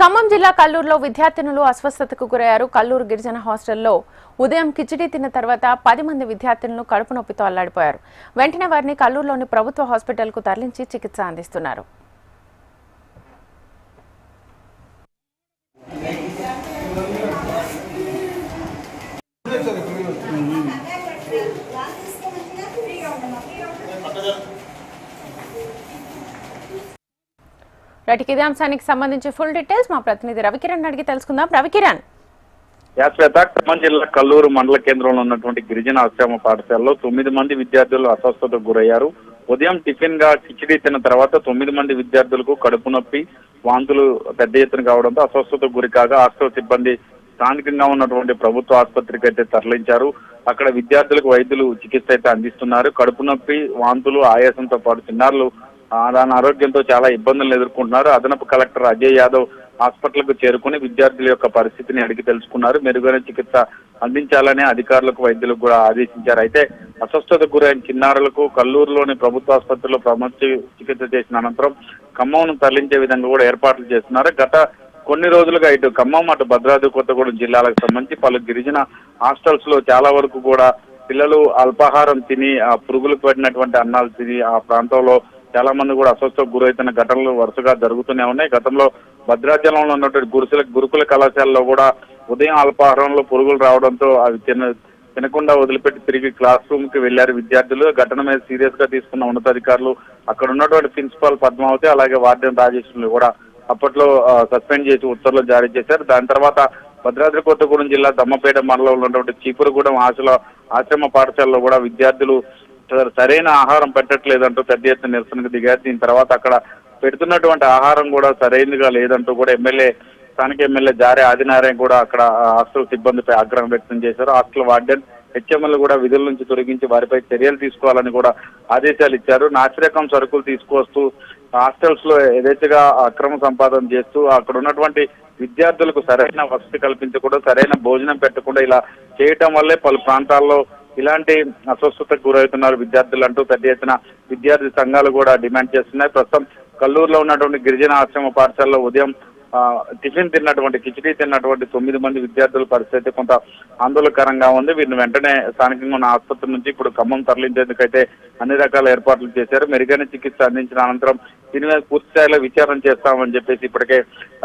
ఖమ్మం జిల్లా కల్లూరులో విద్యార్థినులు అస్వస్థతకు గురయ్యారు. కల్లూరు గిరిజన హాస్టల్లో ఉదయం కిచిడి తిన్న తర్వాత 10 మంది విద్యార్థినులు కడుపు నొప్పితో అల్లాడిపోయారు. వెంటనే వారిని కల్లూరులోని ప్రభుత్వ హాస్పిటల్కు తరలించి చికిత్స అందిస్తున్నారు. ఇదే అంశానికి సంబంధించి ఫుల్ డీటెయిల్స్ మా ప్రతినిధి రవికిరణ్ అడిగి తెలుసుకుందాం. రవికిరణ్, ఖమ్మం జిల్లా కల్లూరు మండల కేంద్రంలో ఉన్నటువంటి గిరిజన ఆశ్రమ పాఠశాలలో 9 మంది విద్యార్థులు అస్వస్థతకు గురయ్యారు. ఉదయం టిఫిన్ గా కిచిడి తిన్న తర్వాత 9 మంది విద్యార్థులకు కడుపు నొప్పి, వాంతులు పెద్ద ఎత్తున కావడంతో అస్వస్థతకు గురి కాగా హాస్టల్ సిబ్బంది స్థానికంగా ఉన్నటువంటి ప్రభుత్వ ఆసుపత్రికి అయితే తరలించారు. అక్కడ విద్యార్థులకు వైద్యులు చికిత్స అయితే అందిస్తున్నారు. కడుపు నొప్పి, వాంతులు, ఆయాసంతో పాటు చిన్నారులు దాని ఆరోగ్యంతో చాలా ఇబ్బందులను ఎదుర్కొంటున్నారు. అదనపు కలెక్టర్ అజయ్ యాదవ్ హాస్పిటల్కు చేరుకుని విద్యార్థుల యొక్క పరిస్థితిని అడిగి తెలుసుకున్నారు. మెరుగైన చికిత్స అందించాలని అధికారులకు, వైద్యులకు కూడా ఆదేశించారు. అయితే అస్వస్థతకు గురైన చిన్నారులకు కల్లూరులోని ప్రభుత్వ ఆసుపత్రిలో చికిత్స చేసిన అనంతరం ఖమ్మంను తరలించే విధంగా కూడా ఏర్పాట్లు చేస్తున్నారు. గత కొన్ని రోజులుగా ఇటు ఖమ్మం, అటు భద్రాద్రి కొత్తగూడెం జిల్లాలకు సంబంధించి పలు గిరిజన హాస్టల్స్ లో చాలా వరకు కూడా పిల్లలు అల్పాహారం తిని పురుగులకు పడినటువంటి అన్నాలు తిని ఆ ప్రాంతంలో చాలా మంది కూడా అస్వస్థతకు గురవుతున్న ఘటనలు వరుసగా జరుగుతూనే ఉన్నాయి. గతంలో భద్రాచలంలో ఉన్నటువంటి గురుకుల కళాశాలలో కూడా ఉదయం అల్పాహారంలో పురుగులు రావడంతో అవి తినకుండా వదిలిపెట్టి తిరిగి క్లాస్ రూమ్ కి వెళ్లారు విద్యార్థులు. ఘటన మీద సీరియస్ గా తీసుకున్న ఉన్నతాధికారులు అక్కడ ఉన్నటువంటి ప్రిన్సిపాల్ పద్మావతి, అలాగే వార్డెన్ రాజేశ్వరులు కూడా అప్పట్లో సస్పెండ్ చేసి ఉత్తర్వులు జారీ చేశారు. దాని తర్వాత భద్రాద్రి కొత్తగూడెం జిల్లా దమ్మపేట మండలంలో ఉన్నటువంటి చీపురుగూడెం ఆశ్రమ పాఠశాలలో కూడా విద్యార్థులు సరైన ఆహారం పెట్టట్లేదంటూ పెద్ద ఎత్తున నిరసనకు దిగారు. దీని తర్వాత అక్కడ పెడుతున్నటువంటి ఆహారం కూడా సరైనదిగా లేదంటూ కూడా స్థానిక ఎమ్మెల్యే జారే ఆదినారాయణ కూడా అక్కడ హాస్టల్ సిబ్బందిపై ఆగ్రహం వ్యక్తం చేశారు. హాస్టల్ వార్డెన్, హెచ్ఎంఎల్ కూడా విధుల నుంచి తొలగించి వారిపై చర్యలు తీసుకోవాలని కూడా ఆదేశాలు ఇచ్చారు. నాసిరకం సరుకులు తీసుకువస్తూ హాస్టల్స్ లో యథేచ్ఛగా అక్రమ సంపాదన చేస్తూ అక్కడ ఉన్నటువంటి విద్యార్థులకు సరైన వసతి కల్పించకుండా, సరైన భోజనం పెట్టకుండా ఇలా చేయటం వల్లే పలు ప్రాంతాల్లో ఇలాంటి అస్వస్థతకు గురవుతున్నారు విద్యార్థులు అంటూ పెద్ద ఎత్తున విద్యార్థి సంఘాలు కూడా డిమాండ్ చేస్తున్నాయి. ప్రస్తుతం కల్లూరులో ఉన్నటువంటి గిరిజన ఆశ్రమ పాఠశాలలో ఉదయం కిచిడి తిన్నటువంటి 9 మంది విద్యార్థుల పరిస్థితి కొంత ఆందోళనకరంగా ఉంది. వీరిని వెంటనే స్థానికంగా ఉన్న ఆసుపత్రి నుంచి ఇప్పుడు ఖమ్మం తరలించేందుకైతే అన్ని రకాల ఏర్పాట్లు చేశారు. మెరుగైన చికిత్స అందించిన అనంతరం దీని మీద పూర్తి స్థాయిలో విచారణ చేస్తామని చెప్పేసి ఇప్పటికే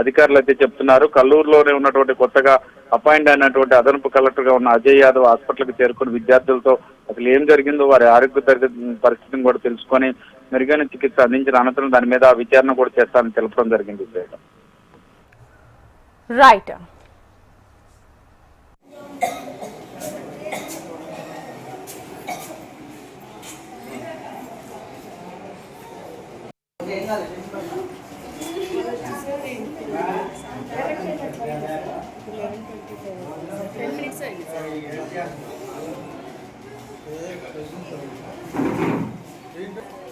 అధికారులు అయితే చెప్తున్నారు. కల్లూరులోనే ఉన్నటువంటి కొత్తగా అపాయింట్ అయినటువంటి అదనపు కలెక్టర్ గా ఉన్న అజయ్ యాదవ్ హాస్పిటల్కి చేరుకుని విద్యార్థులతో అసలు ఏం జరిగిందో, వారి ఆరోగ్య పరిస్థితిని కూడా తెలుసుకొని మెరుగైన చికిత్స అందించిన అనంతరం దాని మీద విచారణ కూడా చేస్తామని తెలపడం జరిగింది. రైట్. Minutes